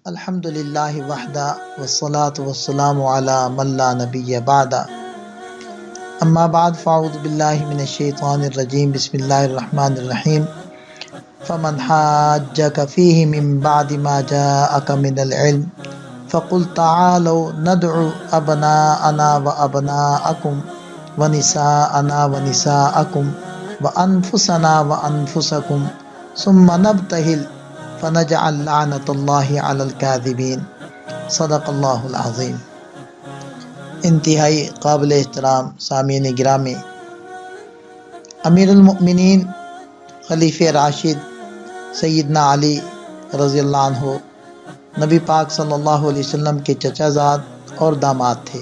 الحمد للہ وحدہ والصلاة والسلام علی من لا نبی بعد اما بعد فاعوذ باللہ من الشیطان الرجیم بسم اللہ الرحمن الرحیم فمن حاجک فیہ من بعد ما جاءک من العلم فقل تعالوا ندعو ابناءنا وابناءکم ونساءنا ونساءکم وانفسنا وانفسکم ثم نبتہل فنجعل لعنت اللہ علی الکاذبین صدق اللہ العظیم۔ انتہائی قابل احترام سامعین گرامی، امیر المؤمنین خلیفہ راشد سیدنا علی رضی اللہ عنہ نبی پاک صلی اللہ علیہ وسلم کے چچا زاد اور داماد تھے۔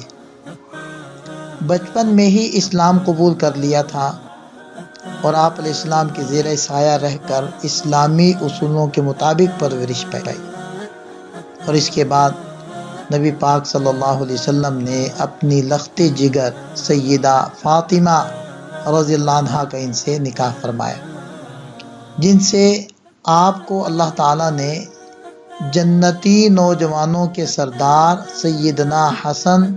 بچپن میں ہی اسلام قبول کر لیا تھا اور آپ علیہ السلام کے زیر سایہ رہ کر اسلامی اصولوں کے مطابق پرورش پائی، اور اس کے بعد نبی پاک صلی اللہ علیہ وسلم نے اپنی لخت جگر سیدہ فاطمہ رضی اللہ عنہ کا ان سے نکاح فرمایا، جن سے آپ کو اللہ تعالیٰ نے جنتی نوجوانوں کے سردار سیدنا حسن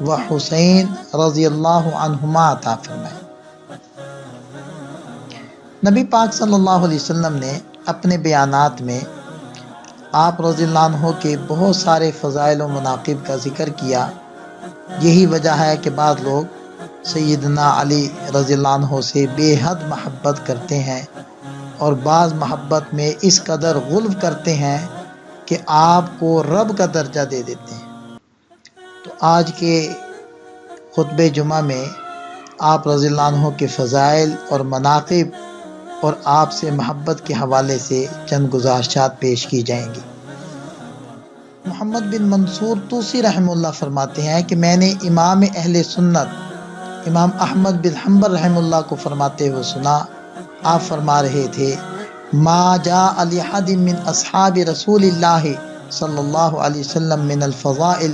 و حسین رضی اللہ عنہما عطا فرمائے۔ نبی پاک صلی اللہ علیہ وسلم نے اپنے بیانات میں آپ رضی اللہ عنہ کے بہت سارے فضائل و مناقب کا ذکر کیا۔ یہی وجہ ہے کہ بعض لوگ سیدنا علی رضی اللہ عنہ سے بے حد محبت کرتے ہیں اور بعض محبت میں اس قدر غلو کرتے ہیں کہ آپ کو رب کا درجہ دے دیتے ہیں۔ تو آج کے خطبہ جمعہ میں آپ رضی اللہ عنہ کے فضائل اور مناقب اور آپ سے محبت کے حوالے سے چند گزارشات پیش کی جائیں گی۔ محمد بن منصور طوسی رحمہ اللہ فرماتے ہیں کہ میں نے امام اہل سنت امام احمد بن حنبل رحمہ اللہ کو فرماتے ہوئے سنا، آپ فرما رہے تھے ما جاء لحد من اصحاب رسول اللہ صلی اللہ علیہ وسلم من الفضائل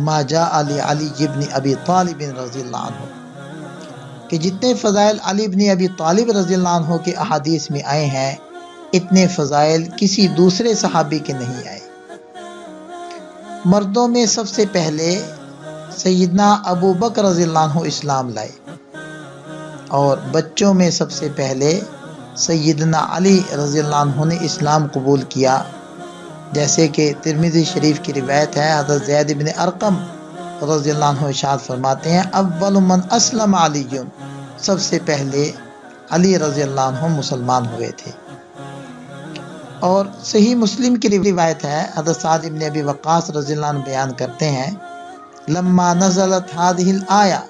ما جاء لعلی بن ابی طالب رضی اللہ عنہ، کہ جتنے فضائل علی بن ابی طالب رضی اللہ عنہ کے احادیث میں آئے ہیں اتنے فضائل کسی دوسرے صحابی کے نہیں آئے۔ مردوں میں سب سے پہلے سیدنا ابو بکر رضی اللہ عنہ اسلام لائے، اور بچوں میں سب سے پہلے سیدنا علی رضی اللہ عنہ نے اسلام قبول کیا، جیسے کہ ترمذی شریف کی روایت ہے، حضرت زید بن ارقم رضی اللہ عنہ ارشاد فرماتے ہیں اول من اسلم علی، سب سے پہلے علی رضی اللہ عنہ مسلمان ہوئے تھے۔ اور صحیح مسلم کی روایت ہے، حضرت سعد بن ابی وقاص رضی اللہ عنہ بیان کرتے ہیں لما نزلت هذه الآیہ،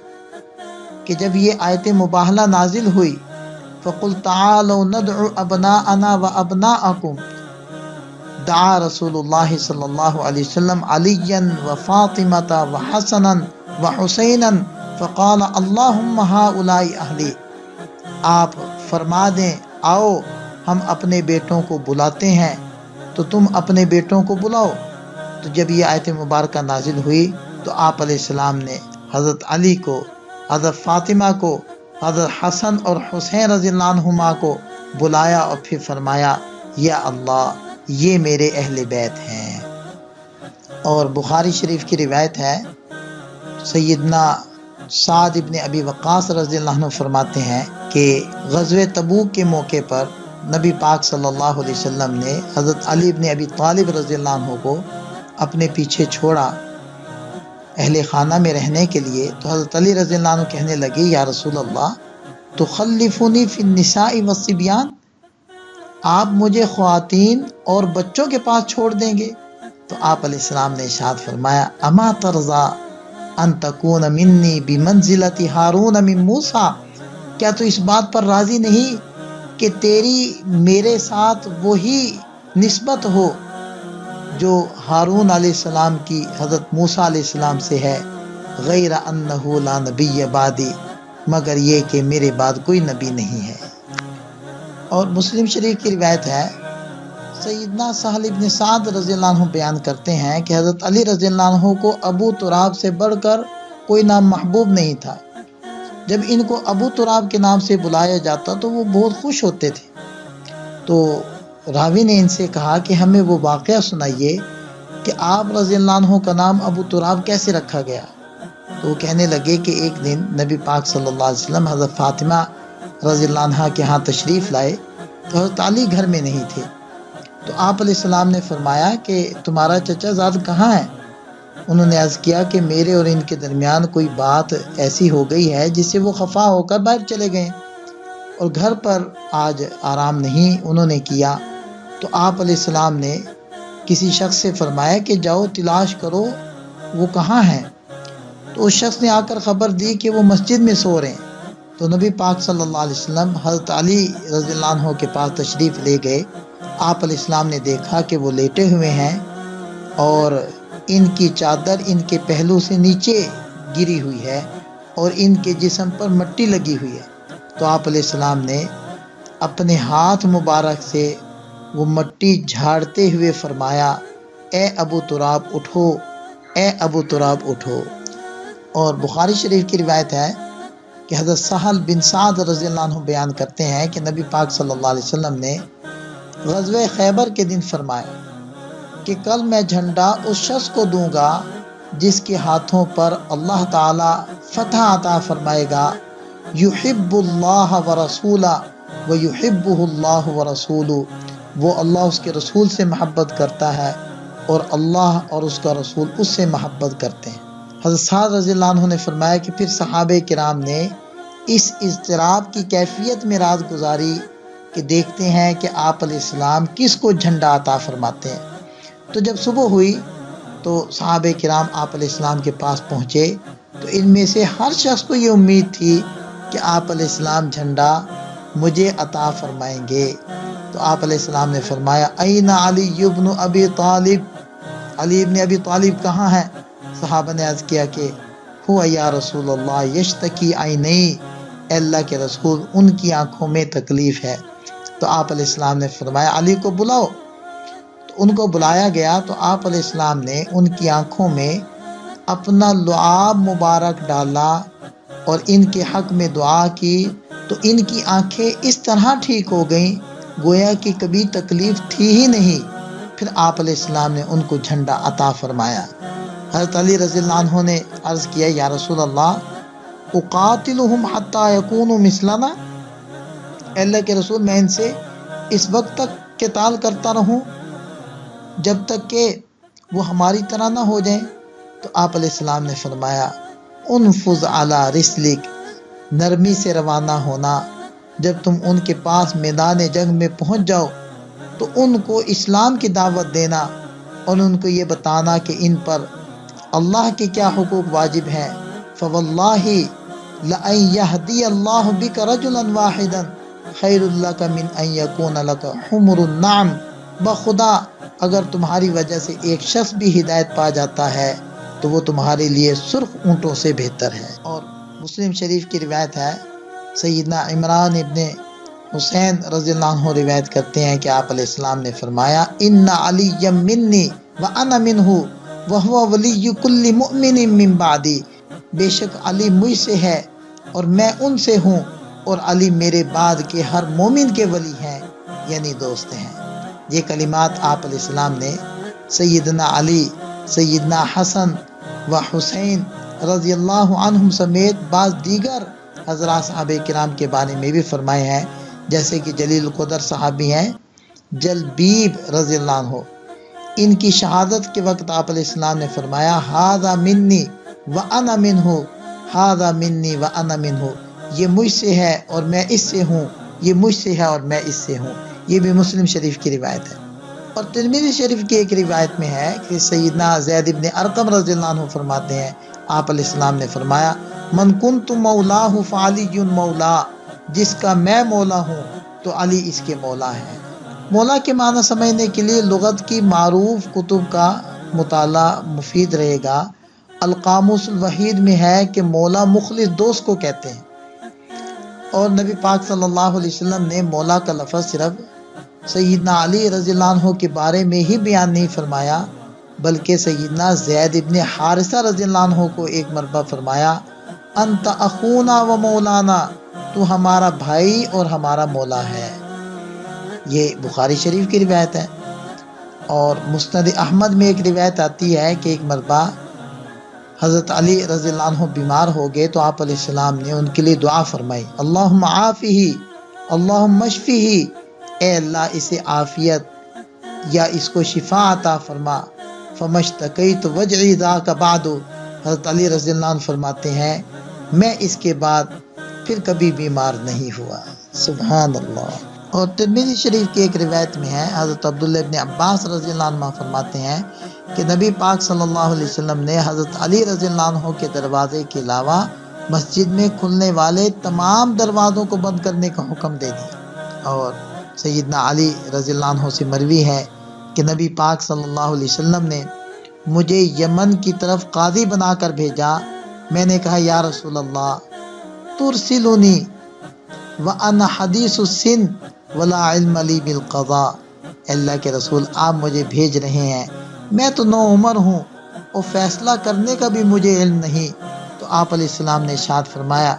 کہ جب یہ آیت مباہلہ نازل ہوئی فقل تعالوا ندعو ابناءنا وابناءکم، دعا رسول اللہ صلی اللہ علیہ وسلم علیا وفاطمۃ وحسنا وحسینا فقال اللہم ہؤلاء اہلی، آپ فرما دیں آؤ ہم اپنے بیٹوں کو بلاتے ہیں تو تم اپنے بیٹوں کو بلاؤ۔ تو جب یہ آیت مبارکہ نازل ہوئی تو آپ علیہ السلام نے حضرت علی کو، حضرت فاطمہ کو، حضرت حسن اور حسین رضی اللہ عنہما کو بلایا اور پھر فرمایا یا اللہ یہ میرے اہل بیت ہیں۔ اور بخاری شریف کی روایت ہے، سیدنا سعد ابن ابی وقاص رضی اللہ عنہ فرماتے ہیں کہ غزوہ تبوک کے موقع پر نبی پاک صلی اللہ علیہ وسلم نے حضرت علی ابن ابی طالب رضی اللہ عنہ کو اپنے پیچھے چھوڑا اہل خانہ میں رہنے کے لیے، تو حضرت علی رضی اللہ عنہ کہنے لگے یا رسول اللہ تخلفونی فی النساء والصبیان، آپ مجھے خواتین اور بچوں کے پاس چھوڑ دیں گے؟ تو آپ علیہ السلام نے ارشاد فرمایا اما ترضا ان تکون منی بمنزلۃ ہارون من موسیٰ، کیا تو اس بات پر راضی نہیں کہ تیری میرے ساتھ وہی نسبت ہو جو ہارون علیہ السلام کی حضرت موسیٰ علیہ السلام سے ہے، غیر انہ لا نبی بعدی، مگر یہ کہ میرے بعد کوئی نبی نہیں ہے۔ اور مسلم شریف کی روایت ہے، سیدنا سہل ابن سعد رضی اللہ عنہ بیان کرتے ہیں کہ حضرت علی رضی اللہ عنہ کو ابو تراب سے بڑھ کر کوئی نام محبوب نہیں تھا۔ جب ان کو ابو تراب کے نام سے بلایا جاتا تو وہ بہت خوش ہوتے تھے۔ تو راوی نے ان سے کہا کہ ہمیں وہ واقعہ سنائیے کہ آپ رضی اللہ عنہ کا نام ابو تراب کیسے رکھا گیا؟ تو وہ کہنے لگے کہ ایک دن نبی پاک صلی اللہ علیہ وسلم حضرت فاطمہ رضی اللہ عنہ کے ہاں تشریف لائے تو حضرت علی گھر میں نہیں تھے، تو آپ علیہ السلام نے فرمایا کہ تمہارا چچا زاد کہاں ہے؟ انہوں نے عرض کیا کہ میرے اور ان کے درمیان کوئی بات ایسی ہو گئی ہے جس سے وہ خفا ہو کر باہر چلے گئے اور گھر پر آج آرام نہیں انہوں نے کیا۔ تو آپ علیہ السلام نے کسی شخص سے فرمایا کہ جاؤ تلاش کرو وہ کہاں ہیں، تو اس شخص نے آ کر خبر دی کہ وہ مسجد میں سو رہے ہیں۔ تو نبی پاک صلی اللہ علیہ وسلم حضرت علی رضی اللہ عنہ کے پاس تشریف لے گئے۔ آپ علیہ السلام نے دیکھا کہ وہ لیٹے ہوئے ہیں اور ان کی چادر ان کے پہلو سے نیچے گری ہوئی ہے اور ان کے جسم پر مٹی لگی ہوئی ہے۔ تو آپ علیہ السلام نے اپنے ہاتھ مبارک سے وہ مٹی جھاڑتے ہوئے فرمایا، اے ابو تراب اٹھو، اے ابو تراب اٹھو۔ اور بخاری شریف کی روایت ہے کہ حضرت سہل بن سعد رضی اللہ عنہ بیان کرتے ہیں کہ نبی پاک صلی اللہ علیہ وسلم نے غزوہ خیبر کے دن فرمایا کہ کل میں جھنڈا اس شخص کو دوں گا جس کے ہاتھوں پر اللہ تعالی فتح عطا فرمائے گا، یحب اللہ ورسولہ ویحبہ اللہ ورسولہ، وہ اللہ اس کے رسول سے محبت کرتا ہے اور اللہ اور اس کا رسول اس سے محبت کرتے ہیں۔ حضرت سعد رضی اللہ عنہ نے فرمایا کہ پھر صحابہ کرام نے اس اضطراب کی کیفیت میں رات گزاری کہ دیکھتے ہیں کہ آپ علیہ السلام کس کو جھنڈا عطا فرماتے ہیں۔ تو جب صبح ہوئی تو صحابہ کرام آپ علیہ السلام کے پاس پہنچے تو ان میں سے ہر شخص کو یہ امید تھی کہ آپ علیہ السلام جھنڈا مجھے عطا فرمائیں گے۔ تو آپ علیہ السلام نے فرمایا، این علی ابن ابی طالب، علی ابن ابی طالب کہاں ہیں؟ صحابہ نے عرض کیا کہ ہوا یا رسول اللہ یشتکی عینی، اے اللہ کے رسول ان کی آنکھوں میں تکلیف ہے۔ تو آپ علیہ السلام نے فرمایا علی کو بلاؤ۔ تو ان کو بلایا گیا تو آپ علیہ السلام نے ان کی آنکھوں میں اپنا لعاب مبارک ڈالا اور ان کے حق میں دعا کی تو ان کی آنکھیں اس طرح ٹھیک ہو گئیں گویا کہ کبھی تکلیف تھی ہی نہیں۔ پھر آپ علیہ السلام نے ان کو جھنڈا عطا فرمایا۔ حضرت علی رضی اللہ عنہ نے عرض کیا، یا رسول اللہ اقاتلہم حتی یکونوا مثلنا، اے اللہ کے رسول میں ان سے اس وقت تک قتال کرتا رہوں جب تک کہ وہ ہماری طرح نہ ہو جائیں؟ تو آپ علیہ السلام نے فرمایا، انفذ علی رسلک، نرمی سے روانہ ہونا، جب تم ان کے پاس میدان جنگ میں پہنچ جاؤ تو ان کو اسلام کی دعوت دینا اور ان کو یہ بتانا کہ ان پر اللہ کے کیا حقوق واجب ہیں۔ فواللہ لأن یہدی اللہ بک رجلا واحدا خیر لک من ان یکون لک حمر النعم، بخدا اگر تمہاری وجہ سے ایک شخص بھی ہدایت پا جاتا ہے تو وہ تمہارے لیے سرخ اونٹوں سے بہتر ہے۔ اور مسلم شریف کی روایت ہے، سیدنا عمران ابن حسین رضی اللہ عنہ روایت کرتے ہیں کہ آپ علیہ السلام نے فرمایا، ان علی منی وانا منہ وہو ولی کل مؤمن من بعدی، بے شک علی مجھ سے ہے اور میں ان سے ہوں اور علی میرے بعد کے ہر مومن کے ولی ہیں، یعنی دوست ہیں۔ یہ کلمات آپ علیہ السلام نے سیدنا علی، سیدنا حسن و حسین رضی اللہ عنہم سمیت بعض دیگر حضرات صحابہ کرام کے بارے میں بھی فرمائے ہیں، جیسے کہ جلیل القدر صحابی ہیں جلبیب رضی اللہ عنہ، ان کی شہادت کے وقت آپ علیہ السلام نے فرمایا، ھذا منی وانا منہ، ھذا منی وانا منہ، یہ مجھ سے ہے اور میں اس سے ہوں، یہ مجھ سے ہے اور میں اس سے ہوں۔ یہ بھی مسلم شریف کی روایت ہے۔ اور ترمذی شریف کی ایک روایت میں ہے کہ سیدنا زید بن ارقم رضی اللہ عنہ فرماتے ہیں، آپ علیہ السلام نے فرمایا، من کنت مولاہ فعلی مولا، جس کا میں مولا ہوں تو علی اس کے مولا ہے۔ مولا کے معنی سمجھنے کے لیے لغت کی معروف کتب کا مطالعہ مفید رہے گا۔ القاموس الوحید میں ہے کہ مولا مخلص دوست کو کہتے ہیں، اور نبی پاک صلی اللہ علیہ وسلم نے مولا کا لفظ صرف سیدنا علی رضی اللہ عنہ کے بارے میں ہی بیان نہیں فرمایا، بلکہ سیدنا زید ابن حارثہ رضی اللہ عنہ کو ایک مرتبہ فرمایا، انت اخونا و مولانا، تو ہمارا بھائی اور ہمارا مولا ہے۔ یہ بخاری شریف کی روایت ہے۔ اور مسند احمد میں ایک روایت آتی ہے کہ ایک مرتبہ حضرت علی رضی اللہ عنہ بیمار ہو گئے تو آپ علیہ السلام نے ان کے لیے دعا فرمائی، اللہم عافی، اللہم اشفی، اے اللہ اسے عافیت یا اس کو شفا عطا فرما، فمشتکیت وجعی ذاک بعد، حضرت علی رضی اللہ عنہ فرماتے ہیں میں اس کے بعد پھر کبھی بیمار نہیں ہوا۔ سبحان اللہ۔ اور ترمذی شریف کی ایک روایت میں ہے، حضرت عبداللہ ابن عباس رضی اللہ عنہ فرماتے ہیں کہ نبی پاک صلی اللہ علیہ وسلم نے حضرت علی رضی اللہ عنہ کے دروازے کے علاوہ مسجد میں کھلنے والے تمام دروازوں کو بند کرنے کا حکم دے دیا۔ اور سیدنا علی رضی اللہ عنہ سے مروی ہے کہ نبی پاک صلی اللہ علیہ وسلم نے مجھے یمن کی طرف قاضی بنا کر بھیجا، میں نے کہا یا رسول اللہ ترسلونی وَأَنَا حَدِيثُ السِّنِّ وَلَا عِلْمَ لِي بِالْقَضَاءِ، اللہ کے رسول آپ مجھے بھیج رہے ہیں، میں تو نو عمر ہوں اور فیصلہ کرنے کا بھی مجھے علم نہیں۔ تو آپ علیہ السلام نے ارشاد فرمایا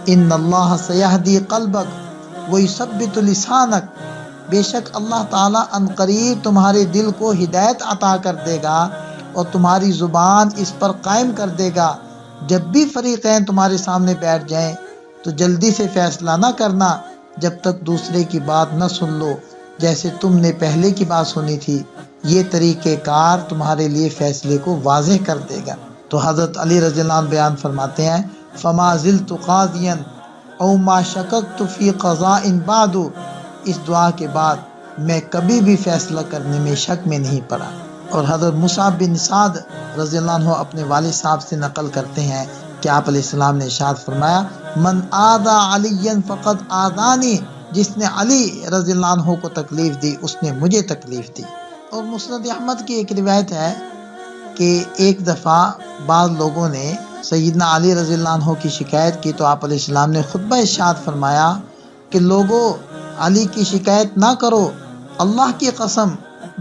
ان اللہ سیہدی قلبک ویثبت لسانک، بے شک اللہ تعالیٰ ان قریب تمہارے دل کو ہدایت عطا کر دے گا اور تمہاری زبان اس پر قائم کر دے گا۔ جب بھی فریقین تمہارے سامنے بیٹھ جائیں تو جلدی سے فیصلہ نہ کرنا جب تک دوسرے کی بات نہ سن لو جیسے تم نے پہلے کی بات سنی تھی، یہ طریقہ کار تمہارے لیے فیصلے کو واضح کر دے گا۔ تو حضرت علی رضی اللہ عنہ بیان فرماتے ہیں فما زلت قاضیا او ما شککت فی قضاء بعد، اس دعا کے بعد میں کبھی بھی فیصلہ کرنے میں شک میں نہیں پڑا۔ اور حضرت مصعب بن سعد رضی اللہ عنہ اپنے والد صاحب سے نقل کرتے ہیں کہ آپ علیہ السلام نے ارشاد فرمایا من آذا علی فقد آذانی، جس نے علی رضی اللہ عنہ کو تکلیف دی اس نے مجھے تکلیف دی۔ اور مسند احمد کی ایک روایت ہے کہ ایک دفعہ بعض لوگوں نے سیدنا علی رضی اللہ عنہ کی شکایت کی تو آپ علیہ السلام نے خطبہ ارشاد فرمایا کہ لوگوں علی کی شکایت نہ کرو، اللہ کی قسم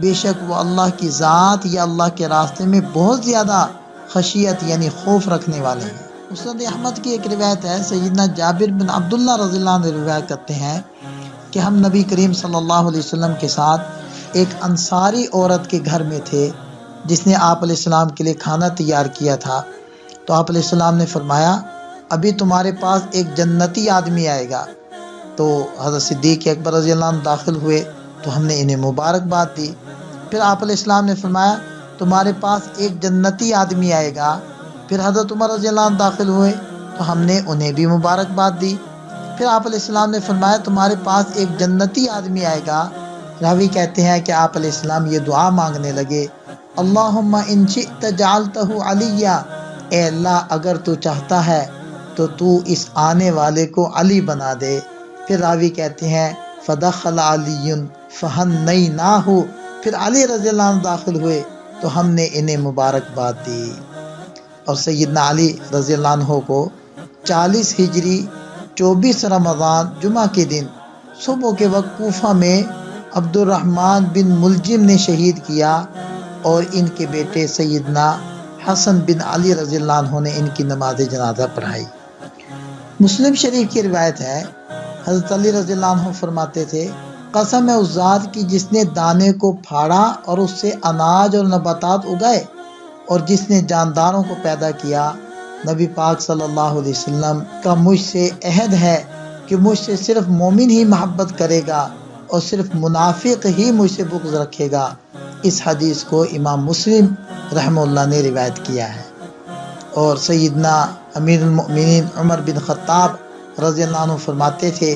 بے شک وہ اللہ کی ذات یا اللہ کے راستے میں بہت زیادہ خشیت یعنی خوف رکھنے والے ہیں۔ مسند احمد کی ایک روایت ہے، سیدنا جابر بن عبداللہ رضی اللہ عنہ روایت کرتے ہیں کہ ہم نبی کریم صلی اللہ علیہ وسلم کے ساتھ ایک انصاری عورت کے گھر میں تھے جس نے آپ علیہ السلام کے لیے کھانا تیار کیا تھا۔ تو آپ علیہ السلام نے فرمایا ابھی تمہارے پاس ایک جنتی آدمی آئے گا۔ تو حضرت صدیق اکبر رضی اللہ عنہ داخل ہوئے تو ہم نے انہیں مبارکباد دی۔ پھر آپ علیہ السلام نے فرمایا تمہارے پاس ایک جنتی آدمی آئے گا۔ پھر حضرت عمر رضی اللہ عنہ داخل ہوئے تو ہم نے انہیں بھی مبارکباد دی۔ پھر آپ علیہ السلام نے فرمایا تمہارے پاس ایک جنتی آدمی آئے گا۔ راوی کہتے ہیں کہ آپ علیہ السلام یہ دعا مانگنے لگے اللہم ان شئت جعلتہ علیہ، اے اللہ اگر تو چاہتا ہے تو تو اس آنے والے کو علی بنا دے۔ پھر راوی کہتے ہیں فدخل علی فہنیناہ، پھر علی رضی اللہ عنہ داخل ہوئے تو ہم نے انہیں مبارکباد دی۔ اور سیدنا علی رضی اللہ عنہ کو 40 ہجری 24 رمضان جمعہ کے دن صبح کے وقت کوفہ میں عبد الرحمن بن ملجم نے شہید کیا اور ان کے بیٹے سیدنا حسن بن علی رضی اللہ عنہ نے ان کی نماز جنازہ پڑھائی۔ مسلم شریف کی روایت ہے حضرت علی رضی اللہ عنہ فرماتے تھے قسم ہے اس ذات کی جس نے دانے کو پھاڑا اور اس سے اناج اور نباتات اگائے اور جس نے جانداروں کو پیدا کیا، نبی پاک صلی اللہ علیہ وسلم کا مجھ سے عہد ہے کہ مجھ سے صرف مومن ہی محبت کرے گا اور صرف منافق ہی مجھ سے بغض رکھے گا۔ اس حدیث کو امام مسلم رحمہ اللہ نے روایت کیا ہے۔ اور سیدنا امیر المؤمنین عمر بن خطاب رضی اللہ عنہ فرماتے تھے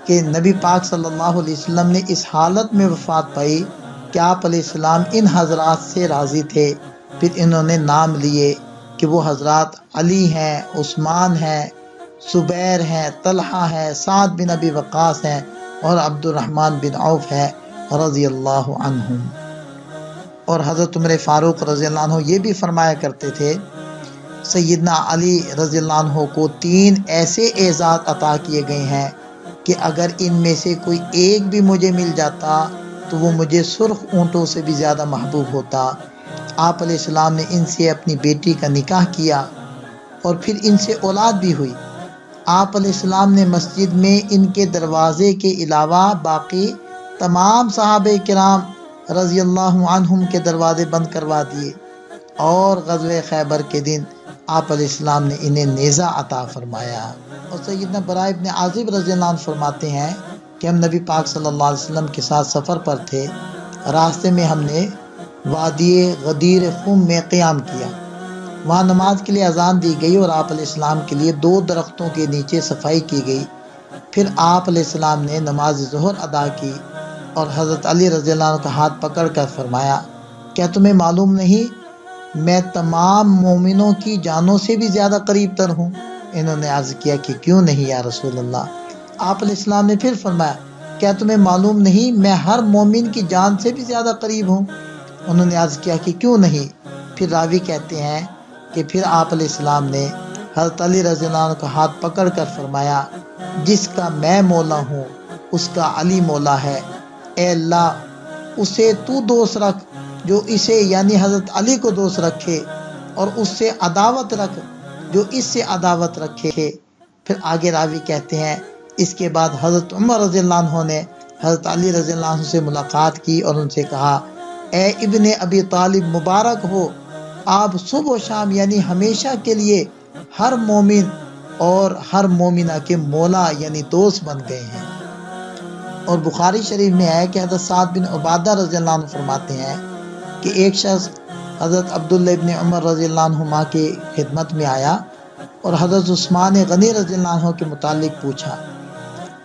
کہ نبی پاک صلی اللہ علیہ وسلم نے اس حالت میں وفات پائی کہ آپ علیہ السلام ان حضرات سے راضی تھے۔ پھر انہوں نے نام لیے کہ وہ حضرات علی ہیں، عثمان ہیں، زبیر ہیں، طلحہ ہیں، سعد بن ابی وقاص ہیں اور عبد الرحمن بن عوف ہے رضی اللہ عنہم۔ اور حضرت عمر فاروق رضی اللہ عنہ یہ بھی فرمایا کرتے تھے سیدنا علی رضی اللہ عنہ کو 3 ایسے اعزاز عطا کیے گئے ہیں کہ اگر ان میں سے کوئی ایک بھی مجھے مل جاتا تو وہ مجھے سرخ اونٹوں سے بھی زیادہ محبوب ہوتا۔ آپ علیہ السلام نے ان سے اپنی بیٹی کا نکاح کیا اور پھر ان سے اولاد بھی ہوئی۔ آپ علیہ السلام نے مسجد میں ان کے دروازے کے علاوہ باقی تمام صحابہ کرام رضی اللہ عنہم کے دروازے بند کروا دیے، اور غزوہ خیبر کے دن آپ علیہ السلام نے انہیں نیزہ عطا فرمایا۔ اور سیدنا براء ابن عازب رضی اللہ عنہ فرماتے ہیں کہ ہم نبی پاک صلی اللہ علیہ وسلم کے ساتھ سفر پر تھے، راستے میں ہم نے وادی غدیر خم میں قیام کیا، وہاں نماز کے لیے اذان دی گئی اور آپ علیہ السلام کے لیے 2 درختوں کے نیچے صفائی کی گئی۔ پھر آپ علیہ السلام نے نماز ظہر ادا کی اور حضرت علی رضی اللہ عنہ کا ہاتھ پکڑ کر فرمایا، کیا تمہیں معلوم نہیں میں تمام مومنوں کی جانوں سے بھی زیادہ قریب تر ہوں؟ انہوں نے عرض کیا کہ کیوں نہیں یا رسول اللہ؟ آپ علیہ السلام نے پھر فرمایا، کیا تمہیں معلوم نہیں میں ہر مومن کی جان سے بھی زیادہ قریب ہوں؟ انہوں نے عرض کیا کہ کیوں نہیں؟ پھر راوی کہتے ہیں کہ پھر آپ علیہ السلام نے حضرت علی رضی اللہ عنہ کا ہاتھ پکڑ کر فرمایا، جس کا میں مولا ہوں اس کا علی مولا ہے، اے اللہ اسے تو دوست رکھ جو اسے یعنی حضرت علی کو دوست رکھے، اور اس سے عداوت رکھ جو اس سے عداوت رکھے۔ پھر آگے راوی کہتے ہیں اس کے بعد حضرت عمر رضی اللہ عنہ نے حضرت علی رضی اللہ عنہ سے ملاقات کی اور ان سے کہا، اے ابن ابی طالب مبارک ہو، آپ صبح و شام یعنی ہمیشہ کے لیے ہر مومن اور ہر مومنہ کے مولا یعنی دوست بن گئے ہیں۔ اور بخاری شریف میں ہے کہ حضرت سعد بن عبادہ رضی اللہ عنہ فرماتے ہیں کہ ایک شخص حضرت عبداللہ ابن عمر رضی اللہ عنہما کی خدمت میں آیا اور حضرت عثمان غنی رضی اللہ عنہ کے متعلق پوچھا،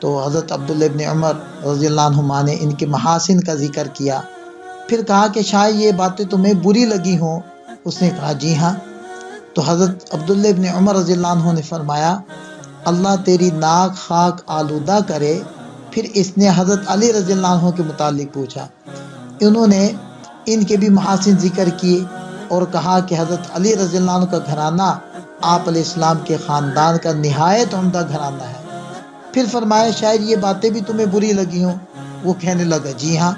تو حضرت عبداللہ ابن عمر رضی اللہ عنہما نے ان کے محاسن کا ذکر کیا، پھر کہا کہ شاید یہ باتیں تمہیں بری لگی ہوں؟ اس نے کہا جی ہاں۔ تو حضرت عبداللہ ابن عمر رضی اللہ عنہ نے فرمایا، اللہ تیری ناک خاک آلودہ کرے۔ پھر اس نے حضرت علی رضی اللہ عنہ کے متعلق پوچھا، انہوں نے ان کے بھی محاسن ذکر کیے اور کہا کہ حضرت علی رضی اللہ عنہ کا گھرانہ آپ علیہ السلام کے خاندان کا نہایت عمدہ گھرانہ ہے۔ پھر فرمایا شاید یہ باتیں بھی تمہیں بری لگی ہوں؟ وہ کہنے لگا جی ہاں۔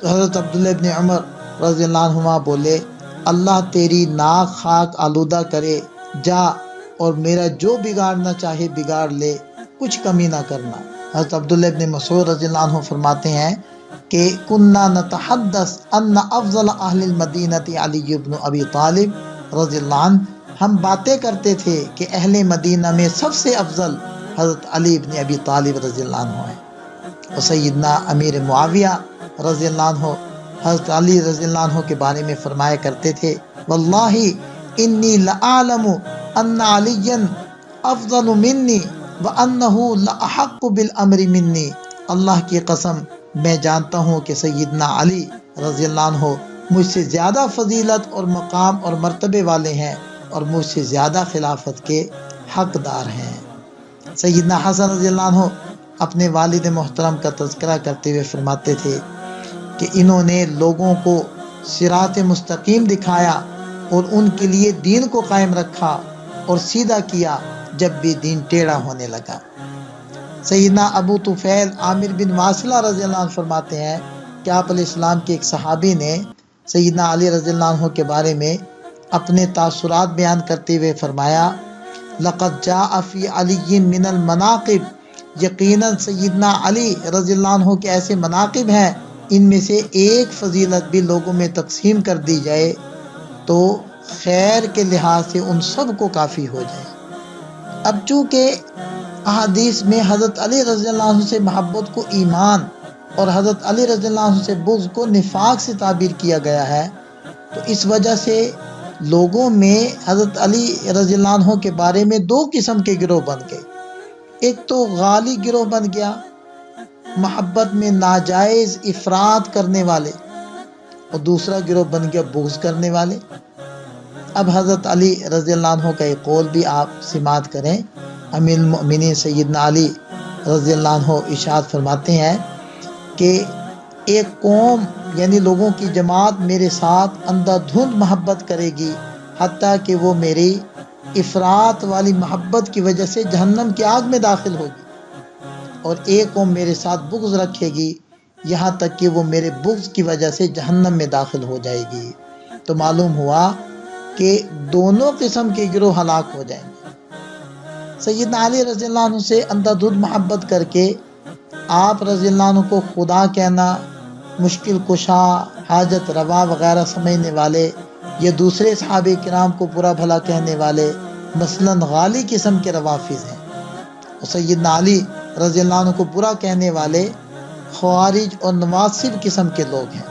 تو حضرت عبداللہ ابن عمر رضی اللہ عنہما بولے، اللہ تیری ناک خاک آلودہ کرے، جا اور میرا جو بگاڑنا چاہے بگاڑ لے، کچھ کمی نہ کرنا۔ حضرت عبداللہ ابن مسعود رضی اللہ عنہ فرماتے ہیں کہ کننا نتحدث ان افضل اہل المدینہ علی بن ابی طالب رضی اللہ عنہ، ہم باتیں کرتے تھے کہ اہل مدینہ میں سب سے افضل حضرت علی بن ابی طالب رضی اللہ عنہ ہے۔ اور سیدنا امیر معاویہ رضی اللہ عنہ حضرت علی رضی اللہ عنہ کے بارے میں فرمایا کرتے تھے، واللہ انی لأعلم ان علی افضل منی وانہ لأحق بالامر منی، اللہ کی قسم میں جانتا ہوں کہ سیدنا علی رضی اللہ عنہ مجھ سے زیادہ فضیلت اور مقام اور مرتبے والے ہیں اور مجھ سے زیادہ خلافت کے حقدار ہیں۔ سیدنا حسن رضی اللہ عنہ اپنے والد محترم کا تذکرہ کرتے ہوئے فرماتے تھے کہ انہوں نے لوگوں کو صراط مستقیم دکھایا اور ان کے لیے دین کو قائم رکھا اور سیدھا کیا جب بھی دین ٹیڑھا ہونے لگا۔ سیدنا ابو طفیل عامر بن واصلہ رضی اللہ عنہ فرماتے ہیں کہ آپ علیہ السلام کے ایک صحابی نے سیدنا علی رضی اللہ عنہ کے بارے میں اپنے تاثرات بیان کرتے ہوئے فرمایا، لقد جاء فی علی من المناقب، یقیناً سیدنا علی رضی اللہ عنہ کے ایسے مناقب ہیں ان میں سے ایک فضیلت بھی لوگوں میں تقسیم کر دی جائے تو خیر کے لحاظ سے ان سب کو کافی ہو جائے۔ اب چونکہ احادیث میں حضرت علی رضی اللہ عنہ سے محبت کو ایمان اور حضرت علی رضی اللہ عنہ سے بغض کو نفاق سے تعبیر کیا گیا ہے، تو اس وجہ سے لوگوں میں حضرت علی رضی اللہ عنہ کے بارے میں 2 قسم کے گروہ بن گئے۔ ایک تو غالی گروہ بن گیا، محبت میں ناجائز افراط کرنے والے، اور دوسرا گروہ بن گیا بغض کرنے والے۔ اب حضرت علی رضی اللہ عنہ کا ایک قول بھی آپ سماعت کریں۔ امیر المؤمنین سیدنا علی رضی اللہ عنہ ارشاد فرماتے ہیں کہ ایک قوم یعنی لوگوں کی جماعت میرے ساتھ اندھا دھند محبت کرے گی حتیٰ کہ وہ میری افراط والی محبت کی وجہ سے جہنم کی آگ میں داخل ہوگی، اور ایک قوم میرے ساتھ بغض رکھے گی یہاں تک کہ وہ میرے بغض کی وجہ سے جہنم میں داخل ہو جائے گی۔ تو معلوم ہوا کہ دونوں قسم کے گروہ ہلاک ہو جائیں گے۔ سیدنا علی رضی اللہ عنہ سے اندھا دھند محبت کر کے آپ رضی اللہ عنہ کو خدا کہنا مشکل کشا، حاجت روا وغیرہ سمجھنے والے، یا دوسرے صحابہ کرام کو برا بھلا کہنے والے مثلاً غالی قسم کے روافظ ہیں، اور سیدنا علی رضی اللہ عنہ کو برا کہنے والے خوارج اور نواصب قسم کے لوگ ہیں۔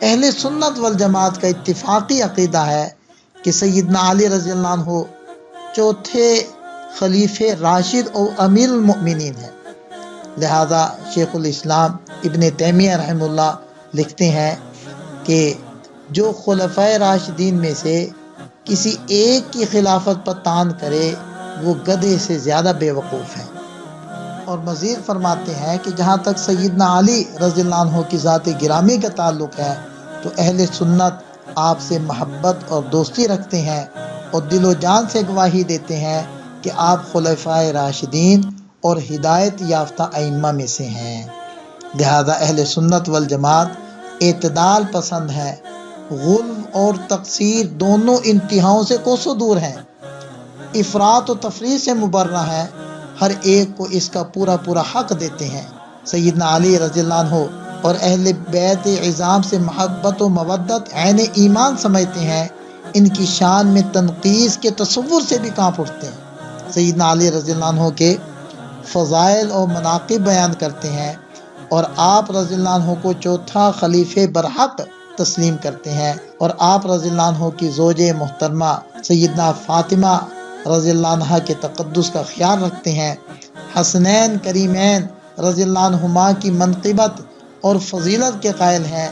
اہل سنت والجماعت کا اتفاقی عقیدہ ہے کہ سیدنا علی رضی اللہ عنہ چوتھے خلیفہ راشد اور امیر المؤمنین ہیں۔ لہذا شیخ الاسلام ابن تیمیہ رحمہ اللہ لکھتے ہیں کہ جو خلفائے راشدین میں سے کسی ایک کی خلافت پر طعن کرے وہ گدھے سے زیادہ بے وقوف ہے۔ اور مزید فرماتے ہیں کہ جہاں تک سیدنا علی رضی اللہ عنہ کی ذات گرامی کا تعلق ہے تو اہل سنت آپ سے محبت اور دوستی رکھتے ہیں اور دل و جان سے گواہی دیتے ہیں کہ آپ خلفائے راشدین اور ہدایت یافتہ ائمہ میں سے ہیں۔ لہذا اہل سنت والجماعت اعتدال پسند ہے، غلو اور تقصیر دونوں انتہاؤں سے کوسوں دور ہیں، افراط و تفریط سے مبرہ ہیں، ہر ایک کو اس کا پورا پورا حق دیتے ہیں۔ سیدنا علی رضی اللہ عنہ اور اہل بیت عظام سے محبت و مودت عین ایمان سمجھتے ہیں، ان کی شان میں تنقیص کے تصور سے بھی کانپ اٹھتے ہیں۔ سیدنا علی رضی اللہ عنہ کے فضائل اور مناقب بیان کرتے ہیں اور آپ رضی اللہ عنہ کو چوتھا خلیفہ برحق تسلیم کرتے ہیں، اور آپ رضی اللہ عنہ کی زوج محترمہ سیدنا فاطمہ رضی اللہ عنہ کے تقدس کا خیال رکھتے ہیں۔ حسنین کریمین رضی اللہ عنہما کی منقبت اور فضیلت کے قائل ہیں،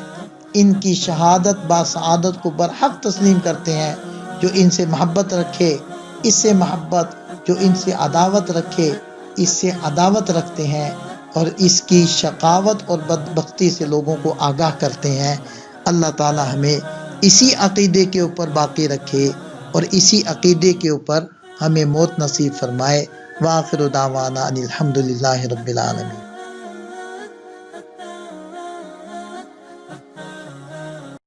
ان کی شہادت با سعادت کو برحق تسلیم کرتے ہیں۔ جو ان سے محبت رکھے اس سے محبت، جو ان سے عداوت رکھے اس سے عداوت رکھتے ہیں، اور اس کی شقاوت اور بدبختی سے لوگوں کو آگاہ کرتے ہیں۔ اللہ تعالی ہمیں اسی عقیدے کے اوپر باقی رکھے اور اسی عقیدے کے اوپر ہمیں موت نصیب فرمائے۔ وآخر دعوانا ان الحمد للہ رب العالمین۔